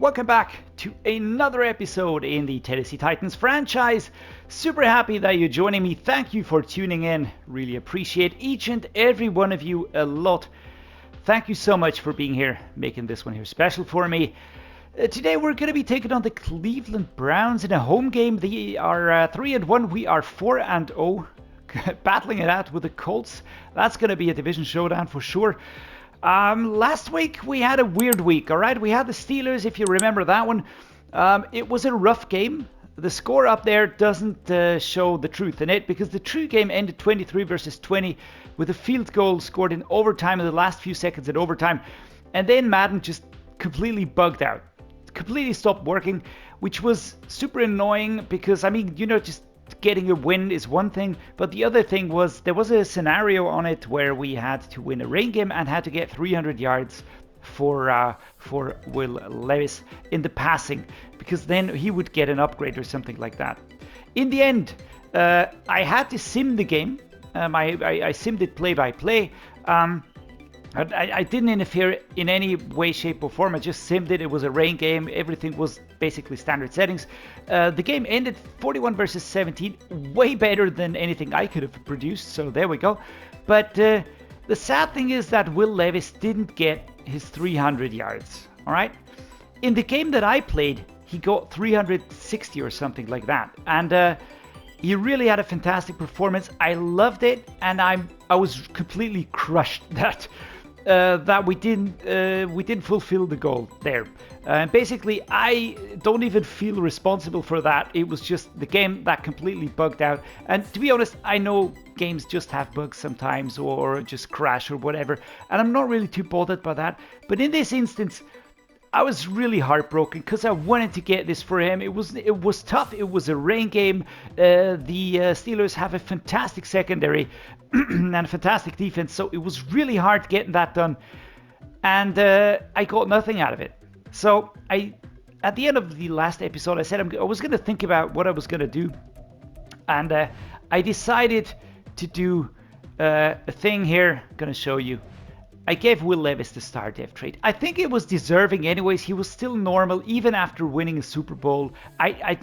Welcome back to another episode in the Tennessee Titans franchise. Super happy that you're joining me. Thank you for tuning in. Really appreciate each and every one of you a lot. Thank you so much for being here, making this one here special for me. Today we're going to be taking on the Cleveland Browns in a home game. They are 3-1. We are 4-0. Battling it out with the Colts. That's going to be a division showdown for sure. Last week we had a weird week, alright? We had the Steelers, if you remember that one. It was a rough game. The score up there doesn't show the truth in it, because the true game ended 23-20 with a field goal scored in overtime in the last few seconds in overtime. And then Madden just completely bugged out. Completely stopped working, which was super annoying because, I mean, you know, just getting a win is one thing, but the other thing was there was a scenario on it where we had to win a rain game and had to get 300 yards for Levis in the passing, because then he would get an upgrade or something like that. In the end, I had to sim the game. I simmed it play by play. I didn't interfere in any way, shape or form. I just simmed it. It was a rain game. Everything was basically standard settings. The game ended 41-17, way better than anything I could have produced. So there we go. But the sad thing is that Will Levis didn't get his 300 yards. All right. In the game that I played, he got 360 or something like that. And he really had a fantastic performance. I loved it. And I was completely crushed that we didn't fulfill the goal there. Basically, I don't even feel responsible for that. It was just the game that completely bugged out. And to be honest, I know games just have bugs sometimes or just crash or whatever, and I'm not really too bothered by that. But in this instance, I was really heartbroken because I wanted to get this for him. It was tough. It was a rain game. The Steelers have a fantastic secondary and a fantastic defense, so it was really hard getting that done. And I got nothing out of it. So at the end of the last episode, I said I was going to think about what I was going to do, and I decided to do a thing here. I'm going to show you. I gave Will Levis the star dev trade. I think it was deserving anyways. He was still normal even after winning a Super Bowl. I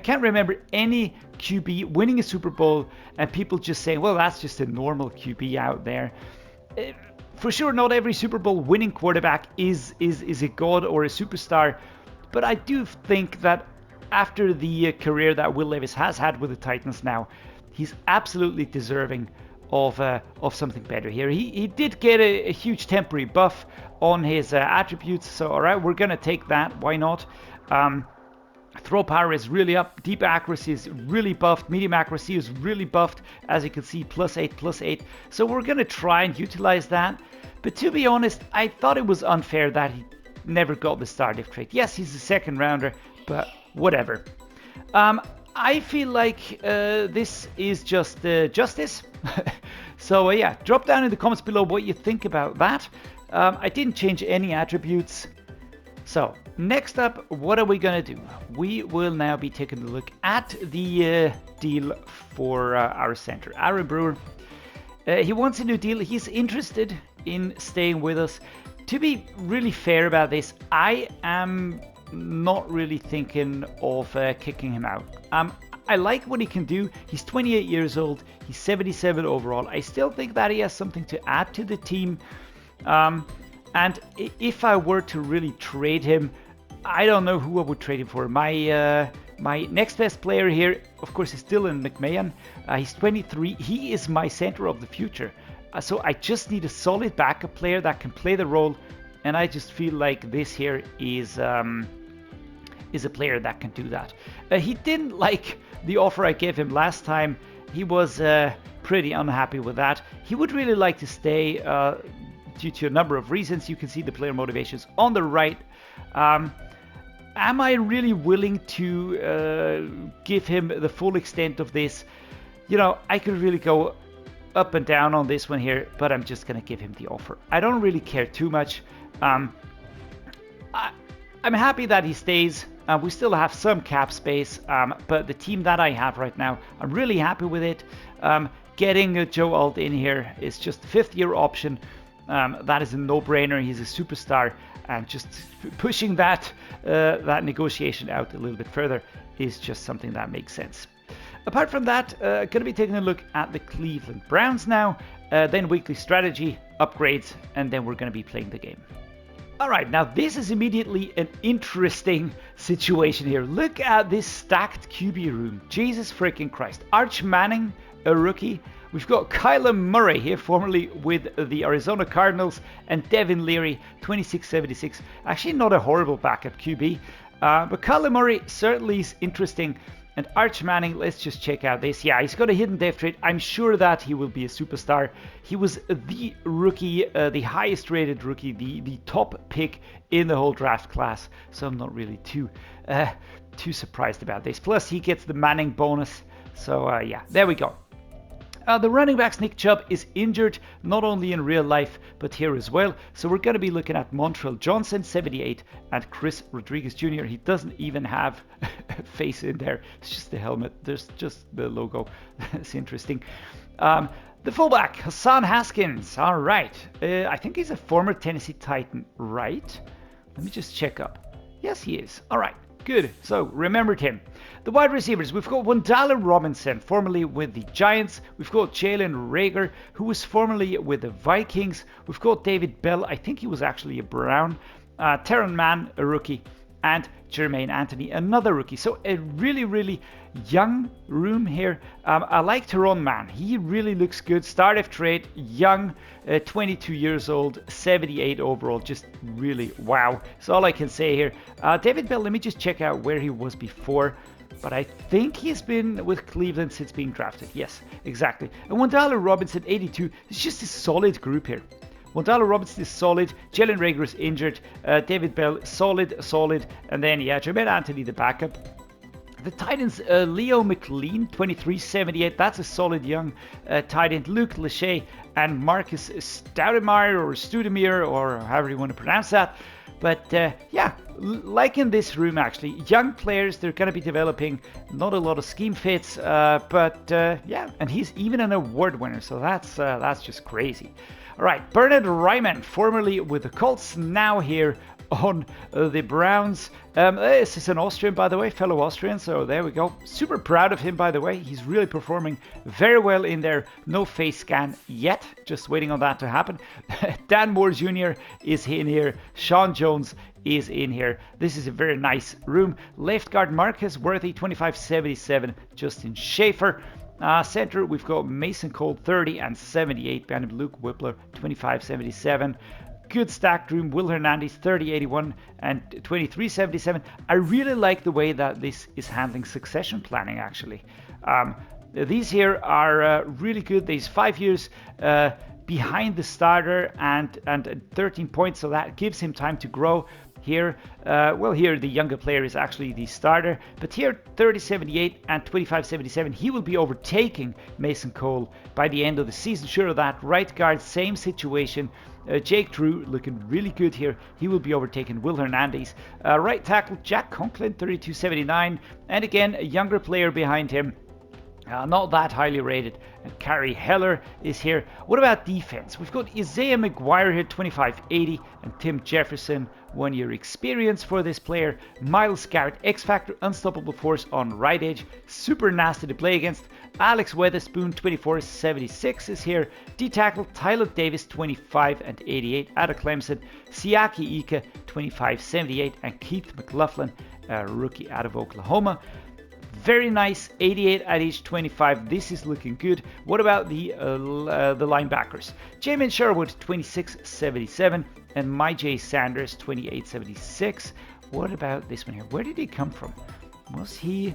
can't remember any QB winning a Super Bowl and people just saying, well, that's just a normal QB out there. For sure, not every Super Bowl winning quarterback is a god or a superstar. But I do think that after the career that Will Levis has had with the Titans now, he's absolutely deserving of something better here. He did get a huge temporary buff on his attributes, so all right, we're gonna take that. Why not? Throw power is really up, deep accuracy is really buffed, medium accuracy is really buffed, as you can see, +8. So we're gonna try and utilize that. But to be honest, I thought it was unfair that he never got the star diff trait. Yes, he's a second rounder, but whatever. I feel like this is just justice. So yeah, drop down in the comments below what you think about that. I didn't change any attributes. So next up, what are we gonna do? We will now be taking a look at the deal for our center, Aaron Brewer. He wants a new deal. He's interested in staying with us. To be really fair about this, I am not really thinking of kicking him out. I like what he can do. He's 28 years old. He's 77 overall. I still think that he has something to add to the team. And if I were to really trade him, I don't know who I would trade him for. My next best player here, of course, is Dylan McMahon. He's 23. He is my center of the future. So I just need a solid backup player that can play the role. And I just feel like this here is a player that can do that. He didn't like the offer I gave him last time. He was pretty unhappy with that. He would really like to stay due to a number of reasons. You can see the player motivations on the right. Am I really willing to give him the full extent of this? You know, I could really go up and down on this one here, but I'm just going to give him the offer. I don't really care too much. I'm happy that he stays. We still have some cap space, but the team that I have right now, I'm really happy with it. Getting Joe Alt in here is just a fifth-year option. That is a no-brainer. He's a superstar, and just pushing that that negotiation out a little bit further is just something that makes sense. Apart from that, going to be taking a look at the Cleveland Browns now, then weekly strategy, upgrades, and then we're going to be playing the game. Alright, now this is immediately an interesting situation here. Look at this stacked QB room. Jesus freaking Christ. Arch Manning, a rookie. We've got Kyler Murray here, formerly with the Arizona Cardinals, and Devin Leary, 2676. Actually not a horrible backup QB, but Kyler Murray certainly is interesting. And Arch Manning, let's just check out this. Yeah, he's got a hidden death rate. I'm sure that he will be a superstar. He was the rookie, the highest rated rookie, the top pick in the whole draft class. So I'm not really too surprised about this. Plus, he gets the Manning bonus. So yeah, there we go. The running backs, Nick Chubb, is injured, not only in real life, but here as well. So we're going to be looking at Montrell Johnson, 78, and Chris Rodriguez Jr. He doesn't even have a face in there. It's just the helmet. There's just the logo. It's interesting. The fullback, Hassan Haskins. All right. I think he's a former Tennessee Titan, right? Let me just check up. Yes, he is. All right. Good. So remembered him. The wide receivers, we've got Wan'Dale Robinson, formerly with the Giants. We've got Jalen Reagor, who was formerly with the Vikings. We've got David Bell, I think he was actually a Brown. Teron Mann, a rookie. And Jermaine Antwane, another rookie. So a really, really young room here. I like Teron Mann. He really looks good. Start of trade, young, 22 years old, 78 overall. Just really wow. That's all I can say here. David Bell, let me just check out where he was before. But I think he's been with Cleveland since being drafted. Yes, exactly. And Wan'Dale Robinson, 82. It's just a solid group here. Wan'Dale Robinson is solid. Jalen Reagor is injured. David Bell, solid. And then, yeah, Jermaine Antwane, the backup. The Titans, Leo McLean, 2378. That's a solid young tight end. Luke Lachey and Marcus Stoudemire or Studemire, or however you want to pronounce that. But yeah, like in this room actually, young players, they're going to be developing, not a lot of scheme fits, but yeah, and he's even an award winner, so that's just crazy. All right, Bernard Ryman, formerly with the Colts, now here on the Browns. This is an Austrian, by the way, fellow Austrian, so there we go. Super proud of him, by the way. He's really performing very well in there. No face scan yet, just waiting on that to happen. Dan Moore Jr. is in here. Sean Jones is in here. This is a very nice room. Left guard Marcus Worthy, 2577. Justin Schaefer. Center, we've got Mason Cole, 30 and 78. Behind him, Luke Whippler, 2577. Good stacked room. Will Hernandez, 3081 and 2377. I really like the way that this is handling succession planning, actually. These here are really good. There's 5 years behind the starter and 13 points, so that gives him time to grow. Here, well, here the younger player is actually the starter, but here 3078 and 2577, he will be overtaking Mason Cole by the end of the season. Sure of that. Right guard, same situation. Jake Drew looking really good here. He will be overtaking Will Hernandez. Right tackle Jack Conklin, 3279, and again a younger player behind him. Not that highly rated. And Carrie Heller is here. What about defense? We've got Isaiah McGuire here, 2580, and Tim Jefferson, 1 year experience for this player. Myles Garrett, X Factor, unstoppable force on right edge, super nasty to play against. Alex Weatherspoon, 2476 is here. D-tackle Tyler Davis, 25 and 88 out of Clemson. Siaki Ika, 2578, and Keith McLaughlin, a rookie out of Oklahoma. Very nice, 88 at age 25. This is looking good. What about the linebackers? Jamin Sherwood, 2677, and Myjay Sanders, 2876. What about this one here? Where did he come from? Was he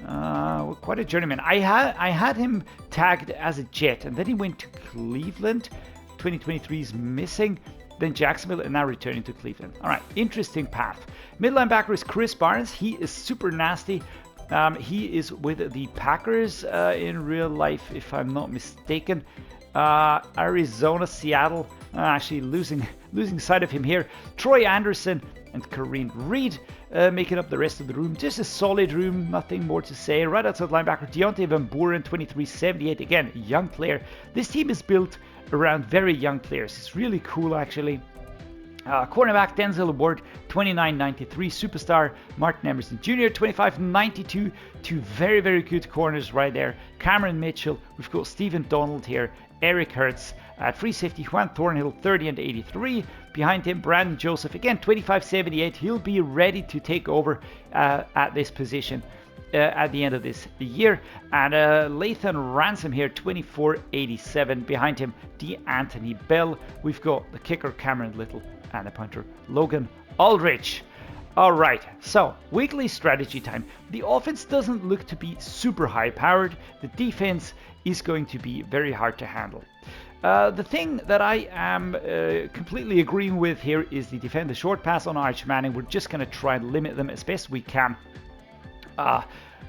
quite a journeyman? I had him tagged as a Jet, and then he went to Cleveland. 2023 is missing. Then Jacksonville, and now returning to Cleveland. All right, interesting path. Mid linebacker is Chris Barnes. He is super nasty. He is with the Packers in real life, if I'm not mistaken. Arizona, Seattle, actually losing sight of him here. Troy Anderson and Kareem Reed making up the rest of the room. Just a solid room, nothing more to say. Right outside linebacker, Deontay Van Buren, 2378. Again, young player. This team is built around very young players. It's really cool, actually. Cornerback Denzel Ward, 29.93. Superstar Martin Emerson Jr., 25.92. Two very, very good corners right there. Cameron Mitchell. We've got Stephen Donald here. Eric Hertz at free safety. Juan Thornhill, 30.83. Behind him, Brandon Joseph, again, 25.78. He'll be ready to take over at this position at the end of this year. And Lathan Ransom here, 24.87. Behind him, D'Anthony Bell. We've got the kicker, Cameron Little, and the punter, Logan Aldrich. All right, so weekly strategy time. The offense doesn't look to be super high powered. The defense is going to be very hard to handle. The thing that I am completely agreeing with here is the defend the short pass on Arch Manning. We're just going to try and limit them as best we can.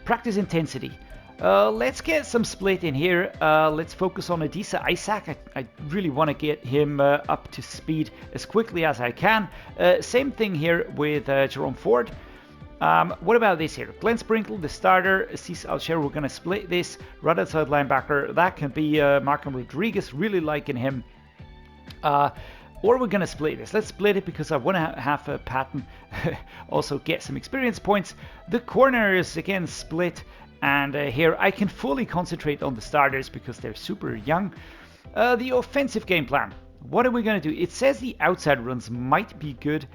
Practice intensity. Let's get some split in here. Let's focus on Adisa Isaac. I really want to get him up to speed as quickly as I can. Same thing here with Jerome Ford. What about this here? Glenn Sprinkle, the starter. Aziz Al-Shaair, we're going to split this. Right outside linebacker, that can be Markham Rodriguez. Really liking him. Or we're going to split this. Let's split it because I want to have Patton also get some experience points. The corners, again, split. And here I can fully concentrate on the starters because they're super young. The offensive game plan. What are we going to do? It says the outside runs might be good.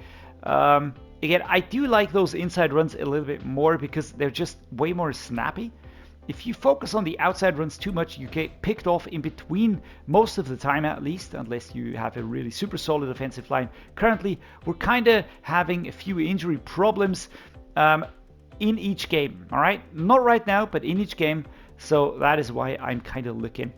Again, I do like those inside runs a little bit more because they're just way more snappy. If you focus on the outside runs too much, you get picked off in between most of the time at least, unless you have a really super solid offensive line. Currently, we're kind of having a few injury problems. In each game, all right? Not right now, but in each game. So that is why I'm kind of looking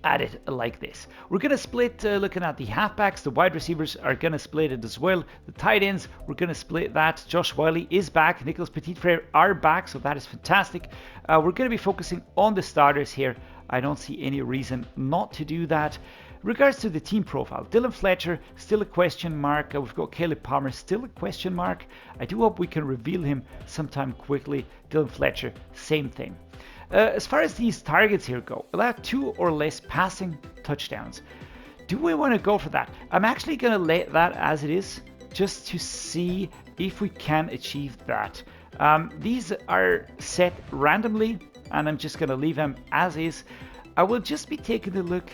at it like this. We're going to split looking at the halfbacks. The wide receivers are going to split it as well. The tight ends, we're going to split that. Josh Whyle is back. Nicholas Petit-Frere are back, so that is fantastic. We're going to be focusing on the starters here. I don't see any reason not to do that. Regards to the team profile, Dylan Fletcher, still a question mark. We've got Caleb Palmer, still a question mark. I do hope we can reveal him sometime quickly. Dylan Fletcher, same thing. As far as these targets here go, allow 2 or less passing touchdowns. Do we want to go for that? I'm actually going to let that as it is, just to see if we can achieve that. These are set randomly, and I'm just going to leave them as is. I will just be taking a look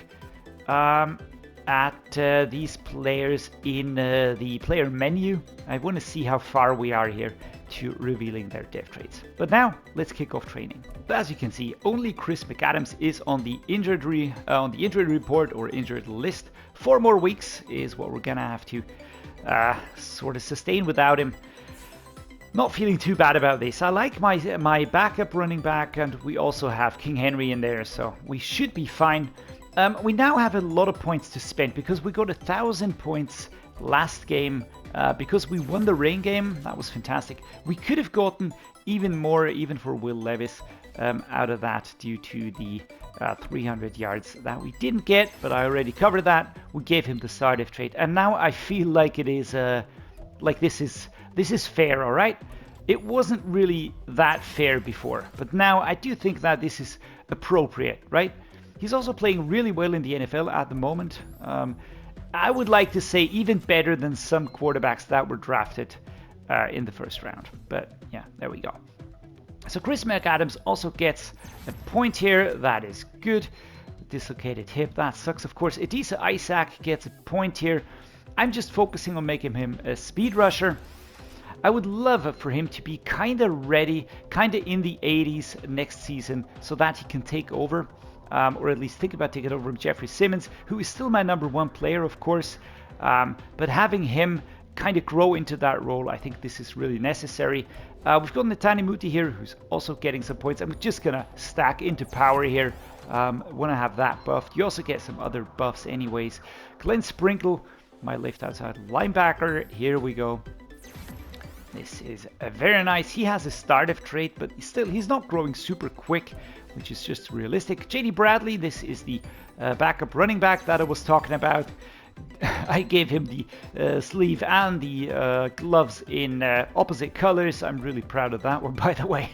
at these players in the player menu. I want to see how far we are here to revealing their dev traits. But now let's kick off training. As you can see, only Chris McAdams is on the injured report or injured list. 4 more weeks is what we're gonna have to sort of sustain without him. Not feeling too bad about this. I like my backup running back, and we also have King Henry in there, so we should be fine. We now have a lot of points to spend because we got 1,000 points last game because we won the rain game. That was fantastic. We could have gotten even more, even for Will Levis, out of that due to the 300 yards that we didn't get, but I already covered that. We gave him the startive trait, and now I feel like it is like this is fair, all right? It wasn't really that fair before, but now I do think that this is appropriate, right? He's also playing really well in the NFL at the moment. I would like to say even better than some quarterbacks that were drafted in the first round. But yeah, there we go. So Chris McAdams also gets a point here. That is good. Dislocated hip, that sucks. Of course, Adisa Isaac gets a point here. I'm just focusing on making him a speed rusher. I would love for him to be kind of ready, kind of in the 80s next season so that he can take over. Or at least think about taking over from Jeffrey Simmons, who is still my #1 player, of course. But having him kind of grow into that role, I think this is really necessary. We've got Netane Muti here, who's also getting some points. I'm just going to stack into power here. Want to have that buffed. You also get some other buffs anyways. Glenn Sprinkle, my left outside linebacker. Here we go. This is very nice. He has a startive trait, but he's not growing super quick, which is just realistic. JD Bradley, this is the backup running back that I was talking about. I gave him the sleeve and the gloves in opposite colors. I'm really proud of that one, by the way.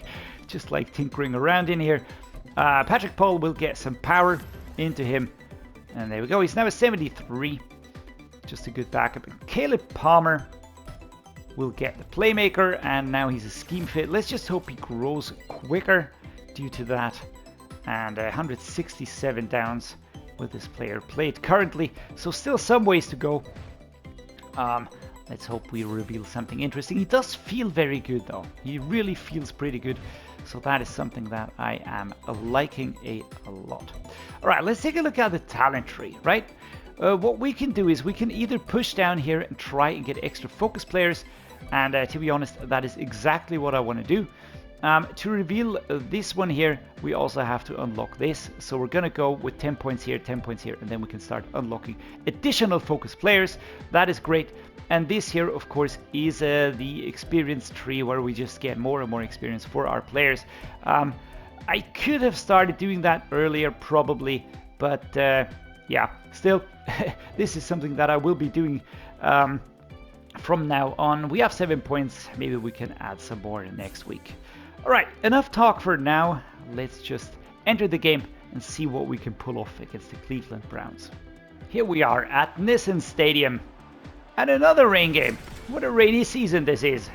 Just like tinkering around in here. Patrick Paul will get some power into him. And there we go. He's now a 73. just a good backup. And Caleb Palmer will get the playmaker, and now he's a scheme fit. Let's just hope he grows quicker due to that. And 167 downs with this player played currently, so still some ways to go. Let's hope we reveal something interesting. He does feel very good though. He really feels pretty good. So that is something that I am liking a lot. All right, let's take a look at the talent tree, right? What we can do is we can either push down here and try and get extra focus players. And to be honest, that is exactly what I want to do. To reveal this one here, we also have to unlock this. So we're going to go with 10 points here, 10 points here, and then we can start unlocking additional focus players. That is great. And this here, of course, is the experience tree where we just get more and more experience for our players. I could have started doing that earlier, probably, but yeah, still, this is something that I will be doing from now on. We have 7 points. Maybe we can add some more next week. All right, enough talk for now. Let's just enter the game and see what we can pull off against the Cleveland Browns. Here we are at Nissan Stadium. And another rain game. What a rainy season this is.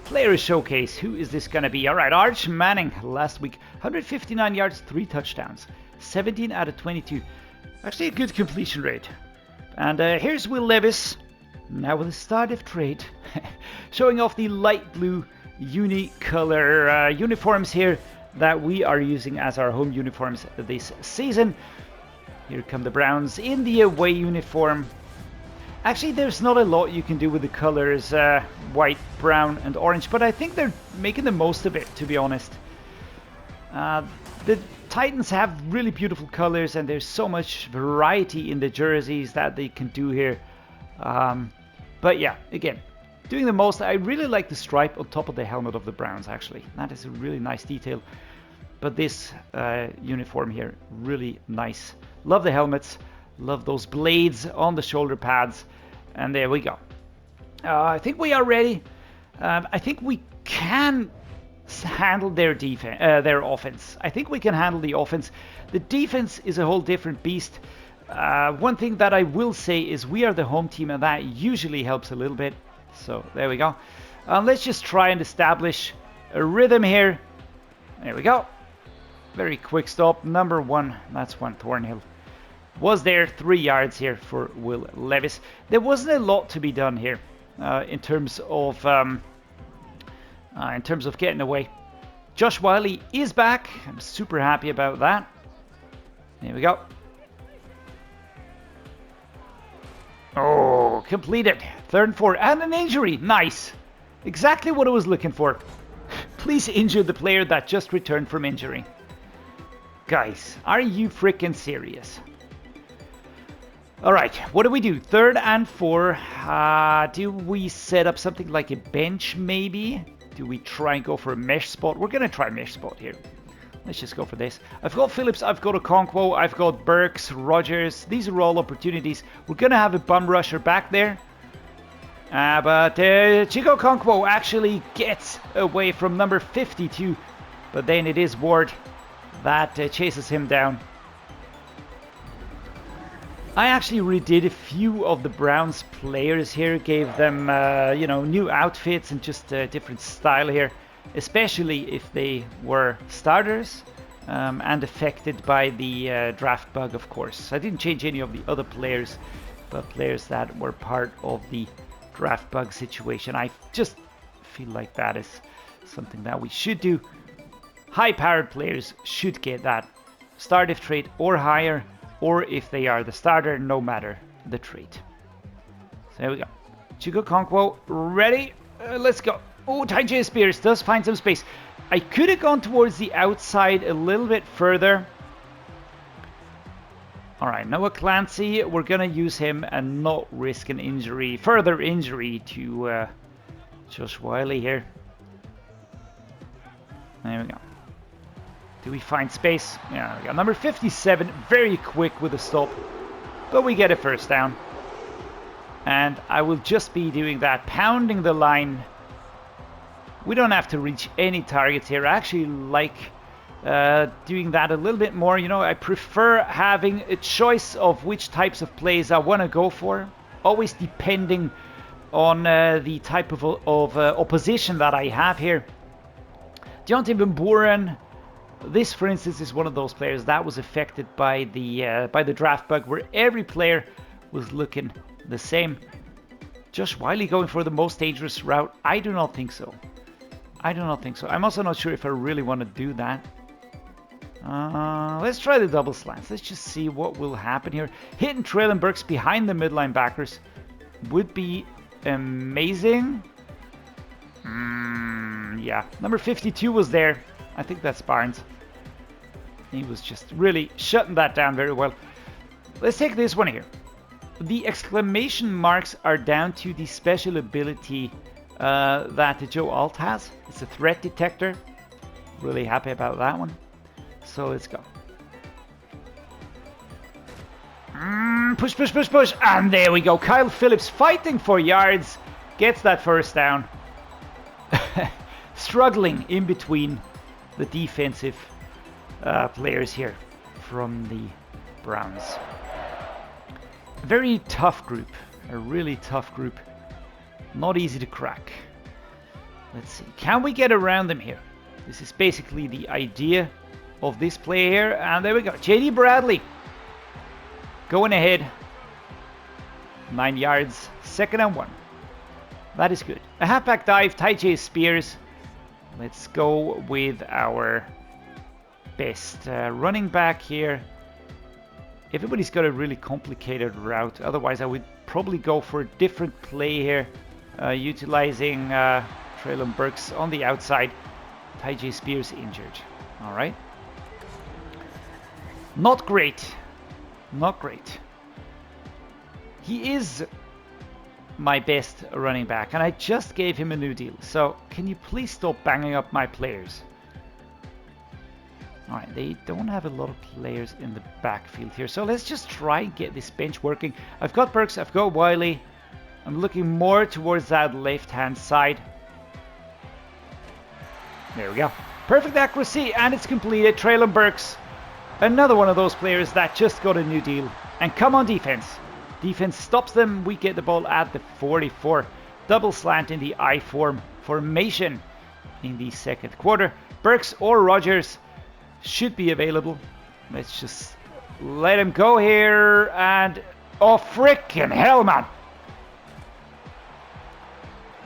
Player showcase. Who is this going to be? All right, Arch Manning last week. 159 yards, 3 touchdowns. 17 out of 22. Actually a good completion rate. And here's Will Levis. Now with the start of trade. Showing off the light blue unicolor uniforms here that we are using as our home uniforms this season. Here come the Browns in the away uniform. Actually, there's not a lot you can do with the colors, white, brown, and orange, but I think they're making the most of it, to be honest. The Titans have really beautiful colors, and there's so much variety in the jerseys that they can do here. But yeah, again, doing the most. I really like the stripe on top of the helmet of the Browns, actually. That is a really nice detail. But this uniform here, really nice. Love the helmets. Love those blades on the shoulder pads. And there we go. I think we are ready. I think we can handle their defense, their offense. I think we can handle the offense. The defense is a whole different beast. One thing that I will say is we are the home team, and that usually helps a little bit. So there we go. Let's just try and establish a rhythm here. There we go. Very quick stop. Number 1. That's one Thornhill. Was there 3 yards here for Will Levis. There wasn't a lot to be done here in terms of getting away. Josh Whyle is back. I'm super happy about that. There we go. Oh, completed. 3rd and 4 and an injury. Nice. Exactly what I was looking for. Please injure the player that just returned from injury. Guys, are you freaking serious? All right, what do we do? 3rd and 4. Do we set up something like a bench, maybe? Do we try and go for a mesh spot? We're going to try mesh spot here. Let's just go for this. I've got Phillips, I've got Okonkwo, I've got Burks, Rodgers. These are all opportunities. We're going to have a bum rusher back there. But Chig Okonkwo actually gets away from number 52. But then it is Ward that chases him down. I actually redid a few of the Browns players here, gave them, new outfits and just a different style here, especially if they were starters and affected by the draft bug, of course. I didn't change any of the other players, but players that were part of the draft bug situation. I just feel like that is something that we should do. High-powered players should get that start if trait or higher, or if they are the starter, no matter the trait. So there we go. Chig Okonkwo, ready? Let's go. Oh, Tyjae Spears does find some space. I could have gone towards the outside a little bit further. All right, Noah Clancy, we're going to use him and not risk an injury, further injury to Josh Whyle here. There we go. Do we find space? Yeah, we got number 57, very quick with a stop. But we get a first down. And I will just be doing that, pounding the line. We don't have to reach any targets here. I actually like doing that a little bit more. You know, I prefer having a choice of which types of plays I want to go for. always depending on the type of opposition that I have here. Deontay Van Buren, this for instance is one of those players that was affected by the draft bug, where every player was looking the same. Josh Whyle going for the most dangerous route? I do not think so. I do not think so. I'm also not sure if I really want to do that. Let's try the double slants. Let's just see what will happen here. Hitting Treylon Burks behind the midline backers would be amazing. Yeah, number 52 was there. I think that's Barnes. He was just really shutting that down very well. Let's take this one here. The exclamation marks are down to the special ability that the Joe Alt has. It's a threat detector. Really happy about that one. So let's go. Push, push, push, push. And there we go. Kyle Phillips fighting for yards. Gets that first down. Struggling in between the defensive players here from the Browns. Very tough group. A really tough group. Not easy to crack. Let's see. Can we get around them here? This is basically the idea of this play here. And there we go. JD Bradley going ahead. 9 yards. 2nd and 1. That is good. A halfback dive. Tyjae Spears. Let's go with our best running back here. Everybody's got a really complicated route. Otherwise, I would probably go for a different play here. Utilizing Treylon Burks on the outside. Tyjae Spears injured. All right. Not great. Not great. He is my best running back, and I just gave him a new deal. So can you please stop banging up my players? All right, they don't have a lot of players in the backfield here, so let's just try and get this bench working. I've got Burks, I've got Whyle. I'm looking more towards that left-hand side. There we go. Perfect accuracy, and it's completed. Treylon Burks, another one of those players that just got a new deal. And come on, defense. Defense stops them. We get the ball at the 44. Double slant in the I form formation in the 2nd quarter. Burks or Rodgers should be available. Let's just let him go here. And oh, frickin' hell, man.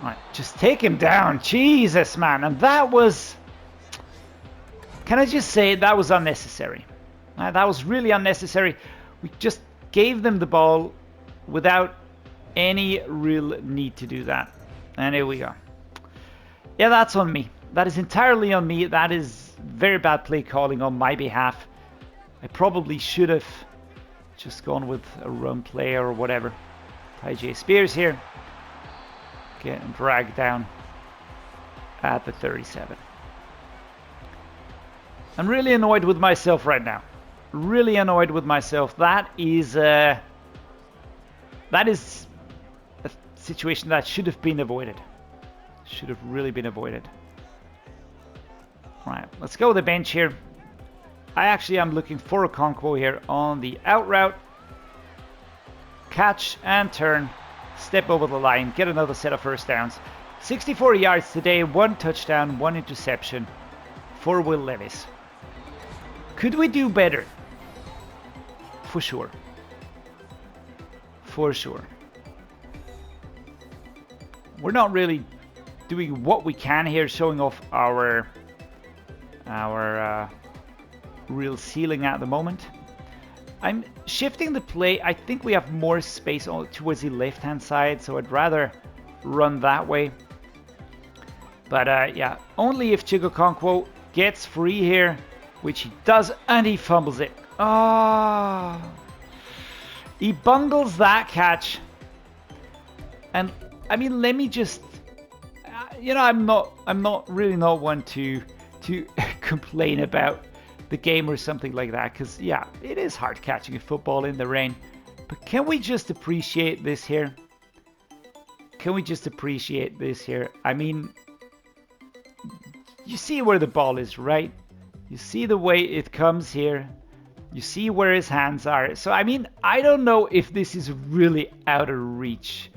All right, just take him down. Jesus, man. And that was... Can I just say that was unnecessary? That was really unnecessary. We just gave them the ball without any real need to do that. And here we go. Yeah, that's on me. That is entirely on me. That is very bad play calling on my behalf. I probably should have just gone with a run play or whatever. Tyjae Spears here. Getting dragged down at the 37. I'm really annoyed with myself right now. Really annoyed with myself. That is a situation that should have been avoided. Should have really been avoided. Right, let's go with the bench here. I actually am looking for Okonkwo here on the out route. Catch and turn. Step over the line. Get another set of first downs. 64 yards today. 1 touchdown, 1 interception for Will Levis. Could we do better? For sure. For sure. We're not really doing what we can here, showing off our real ceiling at the moment. I'm shifting the play. I think we have more space towards the left-hand side, so I'd rather run that way. But yeah, only if Chig Okonkwo gets free here, which he does, and he fumbles it. Oh, he bungles that catch. And I mean, let me just, you know, I'm not really one to complain about the game or something like that, because yeah, it is hard catching a football in the rain. But can we just appreciate this here? Can we just appreciate this here? I mean, you see where the ball is, right? You see the way it comes here. You see where his hands are. So, I mean, I don't know if this is really out of reach.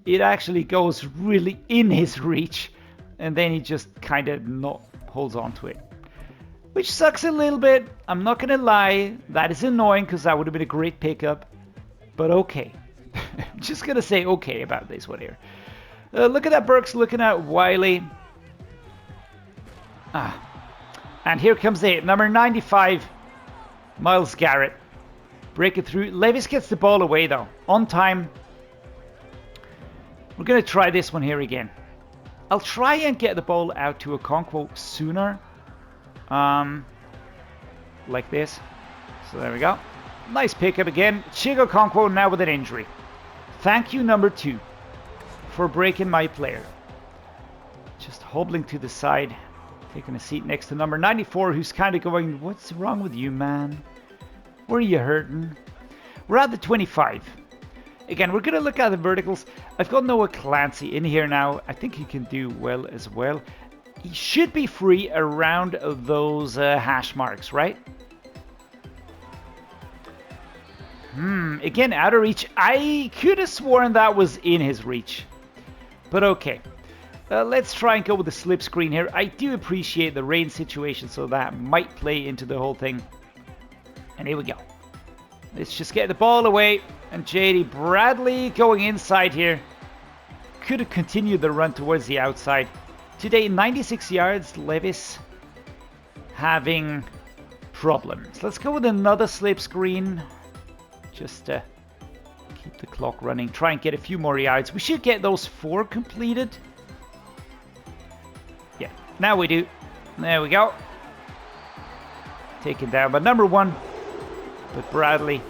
It actually goes really in his reach. And then he just kind of not holds on to it. Which sucks a little bit. I'm not going to lie. That is annoying because that would have been a great pickup. But okay. I'm just going to say okay about this one here. Look at that Burks looking at Whyle. And here comes the number 95. Myles Garrett. Break it through. Levis gets the ball away though. On time. We're going to try this one here again. I'll try and get the ball out to Okonkwo sooner. Like this. So there we go. Nice pickup again. Chig Okonkwo now with an injury. Thank you, number 2, for breaking my player. Just hobbling to the side. Taking a seat next to number 94, who's kind of going, what's wrong with you, man? Where are you hurting? We're at the 25. Again, we're going to look at the verticals. I've got Noah Clancy in here now. I think he can do well as well. He should be free around those hash marks, right? Again, out of reach. I could have sworn that was in his reach. But okay. Let's try and go with the slip screen here. I do appreciate the rain situation, so that might play into the whole thing. And here we go. Let's just get the ball away. And JD Bradley going inside here. Could have continued the run towards the outside. Today, 96 yards. Levis having problems. Let's go with another slip screen. Just keep the clock running. Try and get a few more yards. We should get those 4 completed. Yeah, now we do. There we go. Taken down by number 1. But Bradley,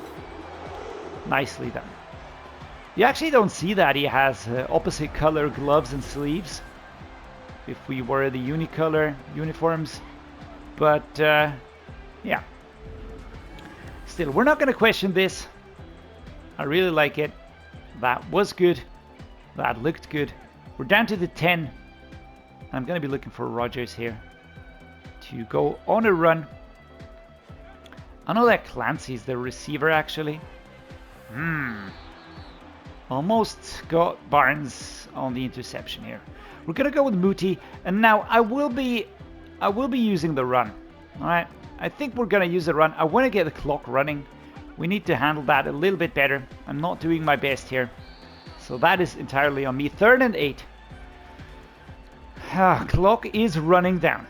nicely done. You actually don't see that he has opposite color gloves and sleeves. If we were the unicolor uniforms. But, yeah. Still, we're not going to question this. I really like it. That was good. That looked good. We're down to the 10. I'm going to be looking for Rodgers here to go on a run. I know that Clancy's the receiver, actually. Almost got Barnes on the interception here. We're going to go with Muti. And now I will be using the run. All right. I think we're going to use the run. I want to get the clock running. We need to handle that a little bit better. I'm not doing my best here. So that is entirely on me. 3rd and 8. Clock is running down.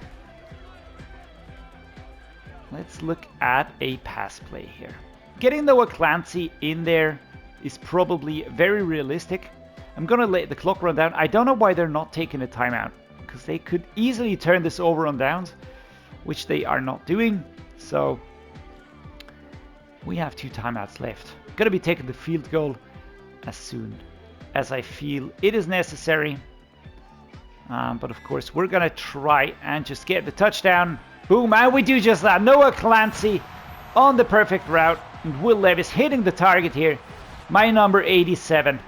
Let's look at a pass play here. Getting Noah Clancy in there is probably very realistic. I'm going to let the clock run down. I don't know why they're not taking a timeout. Because they could easily turn this over on downs. Which they are not doing. So we have 2 timeouts left. Gonna be taking the field goal as soon as I feel it is necessary. But of course we're gonna try and just get the touchdown. Boom, and we do just that. Noah Clancy on the perfect route. And Will Levis hitting the target here. My number 87.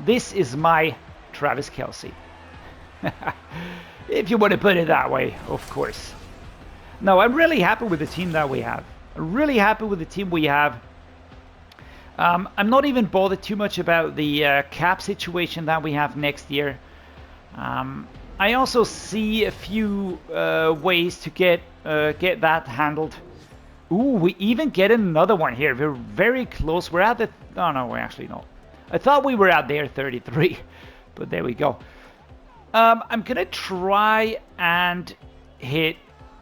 This is my Travis Kelce. If you want to put it that way, of course. No, I'm really happy with the team that we have. Really happy with the team we have. I'm not even bothered too much about the cap situation that we have next year. I also see a few ways to get that handled. Ooh, we even get another one here. We're very close. We're at the... Oh, no, we're actually not. I thought we were at their 33. But there we go. I'm going to try and hit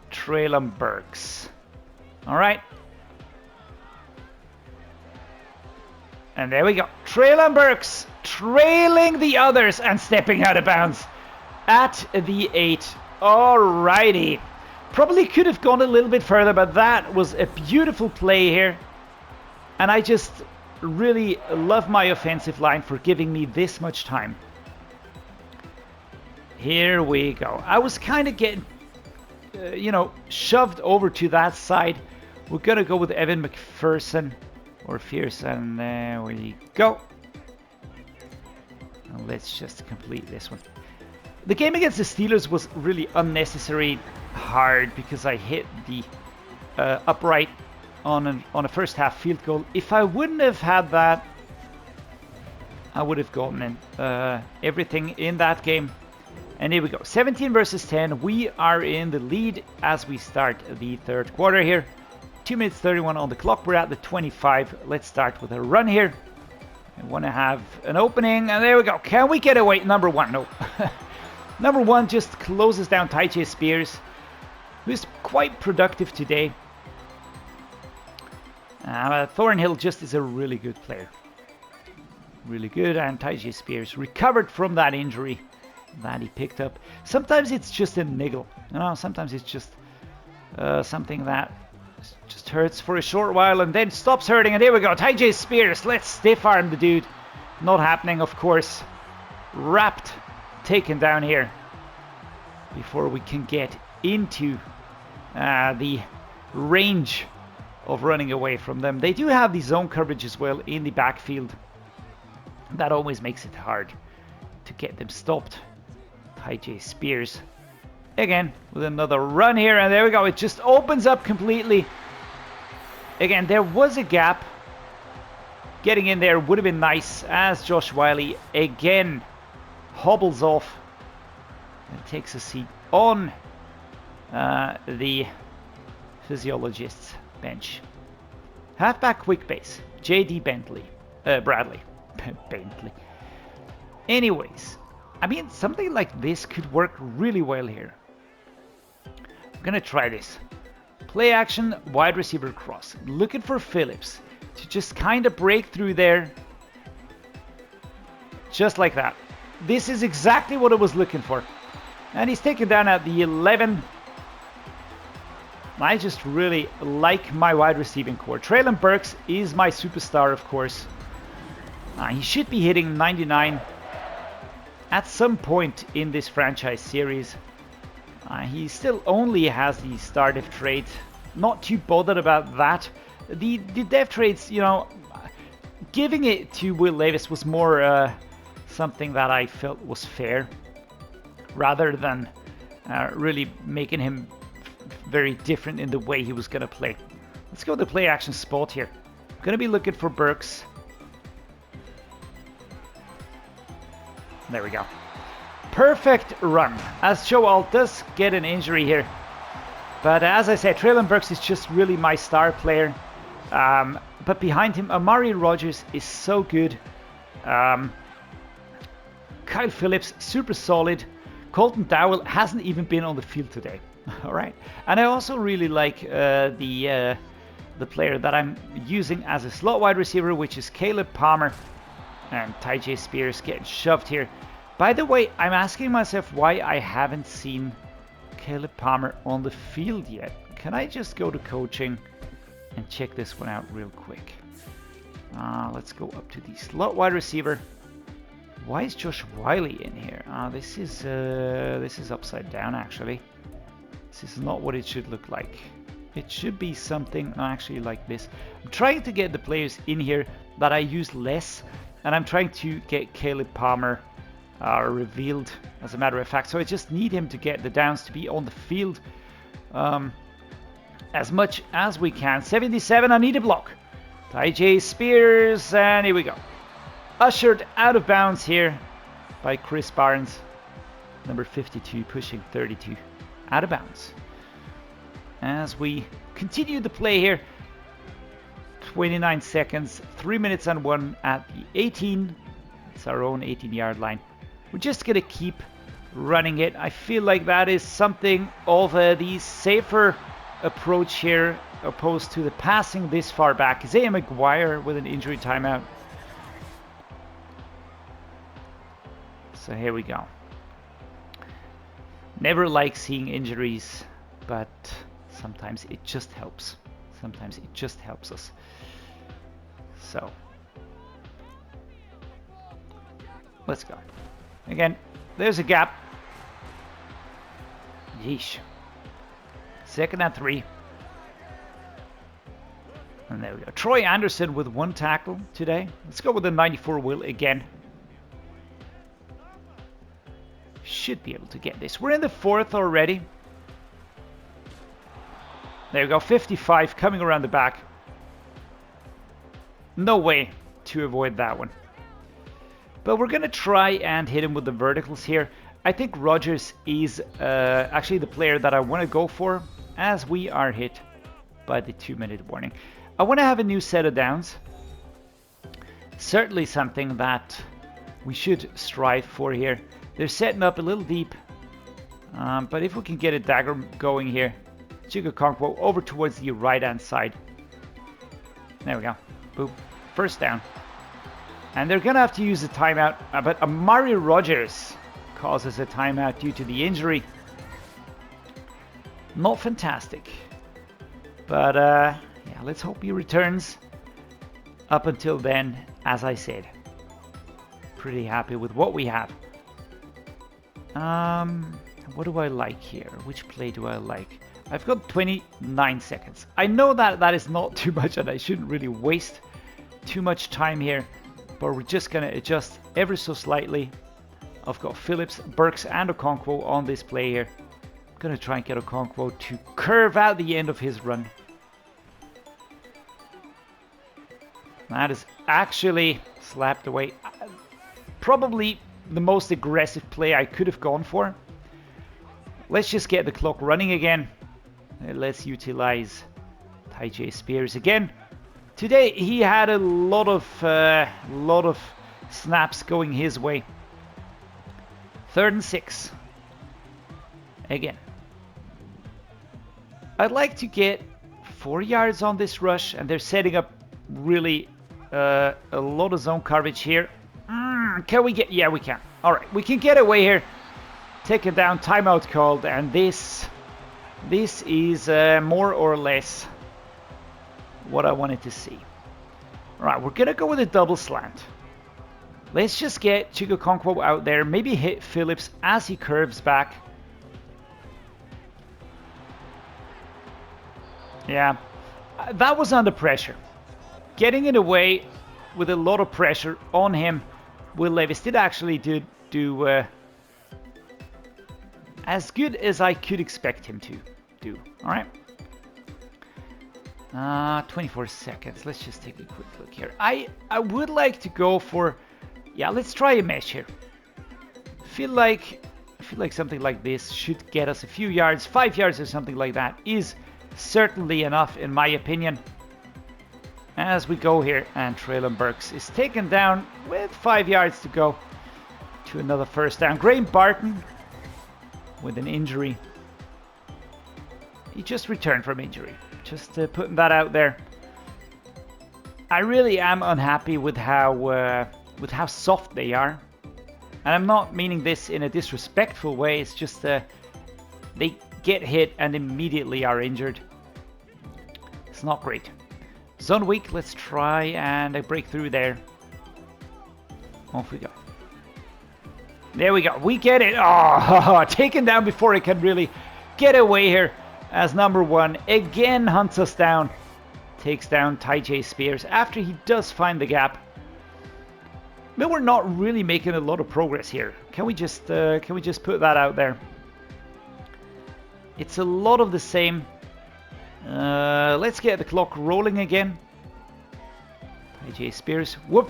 Treylon Burks. All right. And there we go. Treylon Burks trailing the others and stepping out of bounds at the 8. Alrighty. Probably could have gone a little bit further, but that was a beautiful play here. And I just really love my offensive line for giving me this much time. Here we go. I was kind of getting, shoved over to that side. We're going to go with Evan McPherson. Or Fearson. There we go. And let's just complete this one. The game against the Steelers was really unnecessary hard because I hit the upright on a first half field goal. If I wouldn't have had that, I would have gotten in everything in that game. And here we go, 17 versus 10. We are in the lead as we start the third quarter here. 2 minutes 31 on the clock. We're at the 25. Let's start with a run here. I want to have an opening, and there we go. Can we get away? Number one, no. Number one just closes down Tyjae Spears, who's quite productive today. Thornhill just is a really good player. Really good, and Tyjae Spears recovered from that injury that he picked up. Sometimes it's just a niggle. You know, sometimes it's just something that just hurts for a short while and then stops hurting. And there we go, Tyjae Spears. Let's stiff arm the dude. Not happening, of course. Wrapped, taken down here before we can get into the range of running away from them. They do have the zone coverage as well in the backfield. That always makes it hard to get them stopped. Tyjae Spears again with another run here, and there we go. It just opens up completely. Again, there was a gap. Getting in there would have been nice, as Josh Whyle again hobbles off and takes a seat on the physiologist's bench. Halfback quick base, J.D. Bradley. Bentley. Anyways, I mean, something like this could work really well here. I'm gonna try this. Play action, wide receiver cross. Looking for Phillips to just kind of break through there. Just like that. This is exactly what I was looking for. And he's taken down at the 11. I just really like my wide receiving core. Treylon Burks is my superstar, of course. He should be hitting 99 at some point in this franchise series. He still only has the star dev trait. Not too bothered about that. The dev traits, you know, giving it to Will Levis was more something that I felt was fair, rather than really making him very different in the way he was going to play. Let's go to the play action spot here. I'm going to be looking for Burks. There we go. Perfect run, as Joel does get an injury here. But as I said, Treylon Burks is just really my star player. But behind him, Amari Rodgers is so good. Kyle Phillips, super solid. Colton Dowell hasn't even been on the field today. All right. And I also really like the player that I'm using as a slot wide receiver, which is Caleb Palmer. And Tyjae Spears getting shoved here. By the way, I'm asking myself why I haven't seen Caleb Palmer on the field yet. Can I just go to coaching and check this one out real quick? Let's go up to the slot wide receiver. Why is Josh Whyle in here? This is upside down, actually. This is not what it should look like. It should be something actually like this. I'm trying to get the players in here that I use less. And I'm trying to get Caleb Palmer revealed, as a matter of fact. So I just need him to get the downs to be on the field as much as we can. 77, I need a block. Tyjae Spears, and here we go. Ushered out of bounds here by Chris Barnes. Number 52, pushing 32. Out of bounds. As we continue the play here. 29 seconds, 3 minutes and 1 at the 18. It's our own 18-yard line. We're just going to keep running it. I feel like that is something of the safer approach here, opposed to the passing this far back. Isaiah McGuire with an injury timeout. So here we go. Never like seeing injuries, but sometimes it just helps. Sometimes it just helps us. So let's go. Again, there's a gap. Yeesh. 2nd and 3. And there we go. Troy Anderson with 1 tackle today. Let's go with the 94 Will again. Should be able to get this. We're in the 4th already. There we go. 55 coming around the back. no way to avoid that one. But we're going to try and hit him with the verticals here. I think Rodgers is actually the player that I want to go for, as we are hit by the 2-minute warning. I want to have a new set of downs. Certainly something that we should strive for here. They're setting up a little deep, but if we can get a dagger going here, Chig Okonkwo over towards the right-hand side. There we go. Boop. First down. And they're going to have to use a timeout, but Amari Rodgers causes a timeout due to the injury. Not fantastic. But yeah, let's hope he returns. Up until then, as I said, pretty happy with what we have. What do I like here? Which play do I like? I've got 29 seconds. I know that that is not too much and I shouldn't really waste too much time here, but we're just going to adjust ever so slightly. I've got Phillips, Burks and Okonkwo on this play here. I'm going to try and get Okonkwo to curve out the end of his run. That is actually slapped away. Probably the most aggressive play I could have gone for. Let's just get the clock running again. Let's utilize Tyjae Spears again. Today he had a lot of snaps going his way. 3rd and 6. Again. I'd like to get 4 yards on this rush, and they're setting up really a lot of zone coverage here. Can we get... Yeah, we can. All right, we can get away here. Take it down, timeout called, and this is more or less what I wanted to see. All right, we're going to go with a double slant. Let's just get Chig Okonkwo out there, maybe hit Phillips as he curves back. Yeah, that was under pressure. Getting it away with a lot of pressure on him. Will Levis did actually do as good as I could expect him to do. All right. 24 seconds. Let's just take a quick look here. I would like to go for... Yeah, let's try a mesh here. I feel like something like this should get us a few yards. 5 yards or something like that is certainly enough in my opinion. As we go here, and Treylon Burks is taken down with 5 yards to go to another first down. Barton with an injury. He just returned from injury. Just putting that out there. I really am unhappy with how soft they are. And I'm not meaning this in a disrespectful way. It's just they get hit and immediately are injured. It's not great. Zone weak, let's try and break through there. Off we go. There we go. We get it. Oh, taken down before it can really get away here. As number 1 again hunts us down. Takes down Tyjae Spears after he does find the gap. But we're not really making a lot of progress here. Can we just put that out there? It's a lot of the same. Let's get the clock rolling again. Tyjae Spears. Whoop.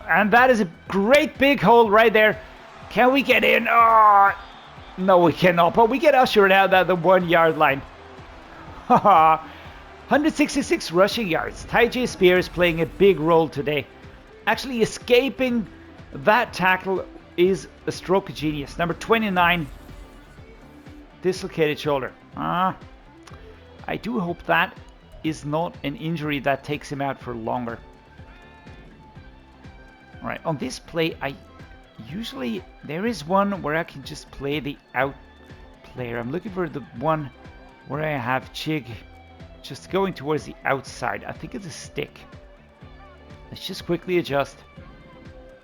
And that is a great big hole right there. Can we get in? Oh, no, we cannot. But we get ushered out at the 1 yard line. 166 rushing yards. Tyjae Spears playing a big role today. Actually escaping that tackle is a stroke of genius. Number 29. Dislocated shoulder. I do hope that is not an injury that takes him out for longer. Alright, on this play, usually there is one where I can just play the out player. I'm looking for the one where I have Chig just going towards the outside. I think it's a stick. Let's just quickly adjust.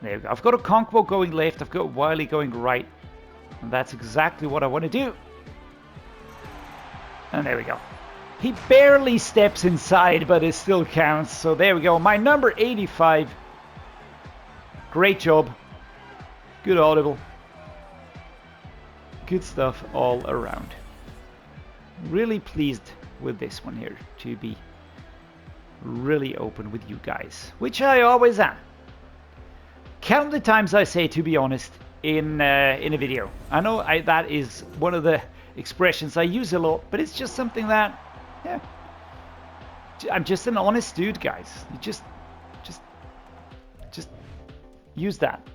There we go. I've got Okonkwo going left. I've got Whyle going right. And that's exactly what I want to do. And there we go. He barely steps inside, but it still counts. So there we go. My number 85. Great job. Good audible. Good stuff all around. Really pleased with this one here, to be really open with you guys, which I always am. Count the times I say to be honest in a video. I know that is one of the expressions I use a lot, but it's just something that, yeah, I'm just an honest dude, guys. You just use that.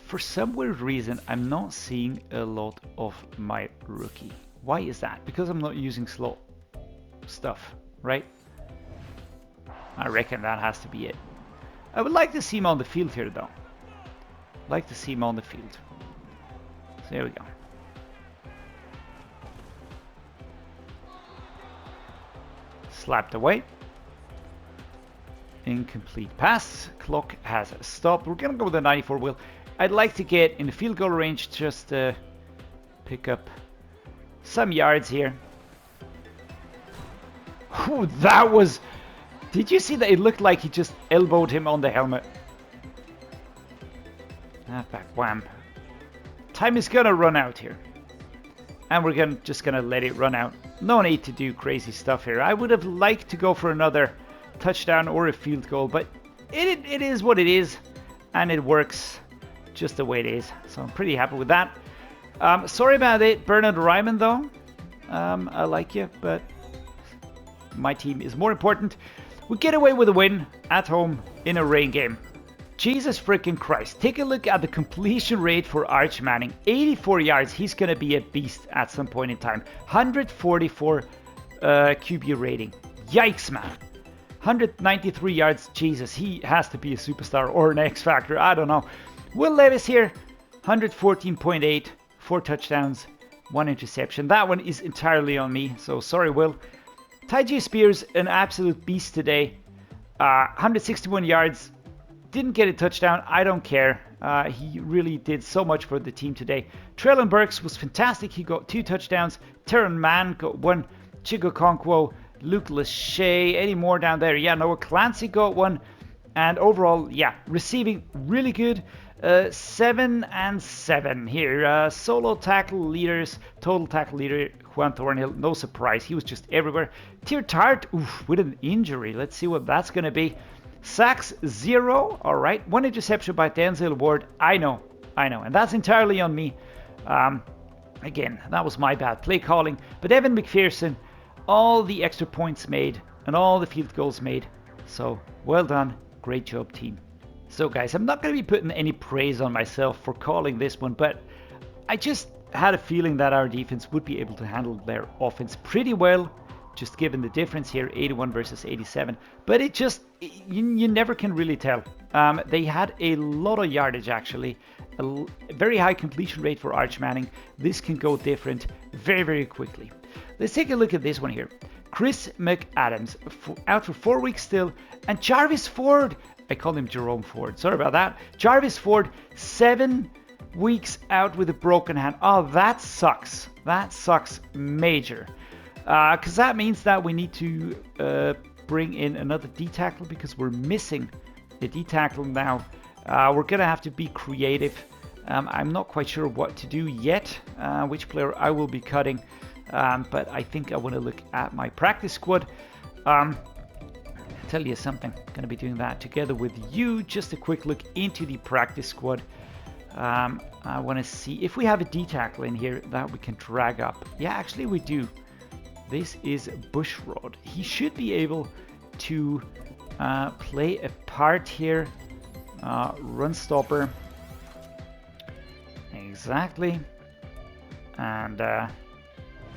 For some weird reason, I'm not seeing a lot of my rookie. Why is that? Because I'm not using slot stuff, right? I reckon that has to be it. I would like to see him on the field here, though. Like to see him on the field. So there we go. Slapped away. Incomplete pass. Clock has stopped. We're gonna go with the 94 wheel. I'd like to get in the field goal range just to pick up some yards here. Ooh, that was... Did you see that? It looked like he just elbowed him on the helmet. Ah, back wham. Time is gonna run out here. And we're just gonna let it run out. No need to do crazy stuff here. I would have liked to go for another touchdown or a field goal, but it is what it is, and it works just the way it is. So I'm pretty happy with that. Sorry about it, Bernard Ryman, though. I like you, but my team is more important. We get away with a win at home in a rain game. Jesus freaking Christ. Take a look at the completion rate for Arch Manning. 84 yards. He's going to be a beast at some point in time. 144 QB rating. Yikes, man. 193 yards. Jesus, he has to be a superstar or an X Factor. I don't know. Will Levis here. 114.8. 4 touchdowns. 1 interception. That one is entirely on me. So sorry, Will. Tyjae Spears, an absolute beast today. 161 yards. Didn't get a touchdown. I don't care. He really did so much for the team today. Treylon Burks was fantastic. He got 2 touchdowns. Tyron Mann got 1. Chig Okonkwo, Luke Lachey, any more down there? Yeah, Noah Clancy got 1. And overall, yeah, receiving really good. 7 and 7 here. Solo tackle leaders, total tackle leader, Juan Thornhill. No surprise. He was just everywhere. Tier Tart, with an injury. Let's see what that's going to be. Sacks 0, all right. 1 interception by Denzel Ward. I know, and that's entirely on me. Again, that was my bad play calling. But Evan McPherson, all the extra points made and all the field goals made. So well done, great job, team. So guys, I'm not going to be putting any praise on myself for calling this one, but I just had a feeling that our defense would be able to handle their offense pretty well. Just given the difference here, 81 versus 87. But it just, you never can really tell. They had a lot of yardage, actually. A very high completion rate for Arch Manning. This can go different very, very quickly. Let's take a look at this one here. Chris McAdams, out for 4 weeks still. And Jarvis Ford, I called him Jerome Ford. Sorry about that. Jarvis Ford, 7 weeks out with a broken hand. Oh, that sucks. That sucks major. Because that means that we need to bring in another D-tackle because we're missing a D-tackle now. We're going to have to be creative. I'm not quite sure what to do yet, which player I will be cutting. But I think I want to look at my practice squad. Tell you something, going to be doing that together with you. Just a quick look into the practice squad. I want to see if we have a D-tackle in here that we can drag up. Yeah, actually we do. This is Bushrod. He should be able to play a part here. Run stopper. Exactly. And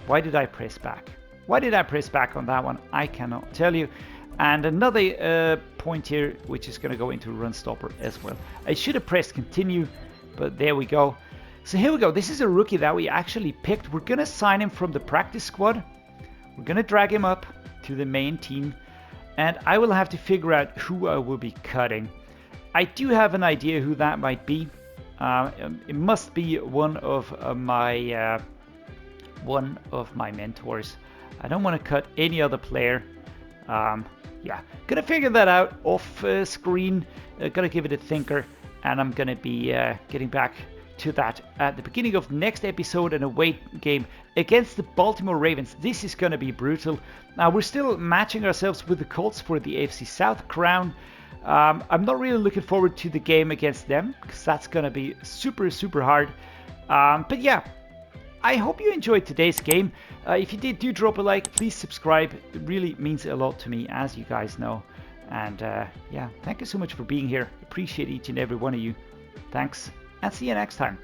why did I press back? Why did I press back on that one? I cannot tell you. And another point here, which is going to go into run stopper as well. I should have pressed continue, but there we go. So here we go. This is a rookie that we actually picked. We're going to sign him from the practice squad. We're going to drag him up to the main team, and I will have to figure out who I will be cutting. I do have an idea who that might be. It must be one of my mentors. I don't want to cut any other player. Yeah, gonna figure that out off screen. Gonna give it a thinker, and I'm gonna be getting back to that at the beginning of next episode, an away game against the Baltimore Ravens. This is going to be brutal. Now, we're still matching ourselves with the Colts for the AFC South crown. I'm not really looking forward to the game against them because that's going to be super, super hard. But yeah, I hope you enjoyed today's game. If you did, do drop a like. Please subscribe. It really means a lot to me, as you guys know. And yeah, thank you so much for being here. Appreciate each and every one of you. Thanks, and see you next time.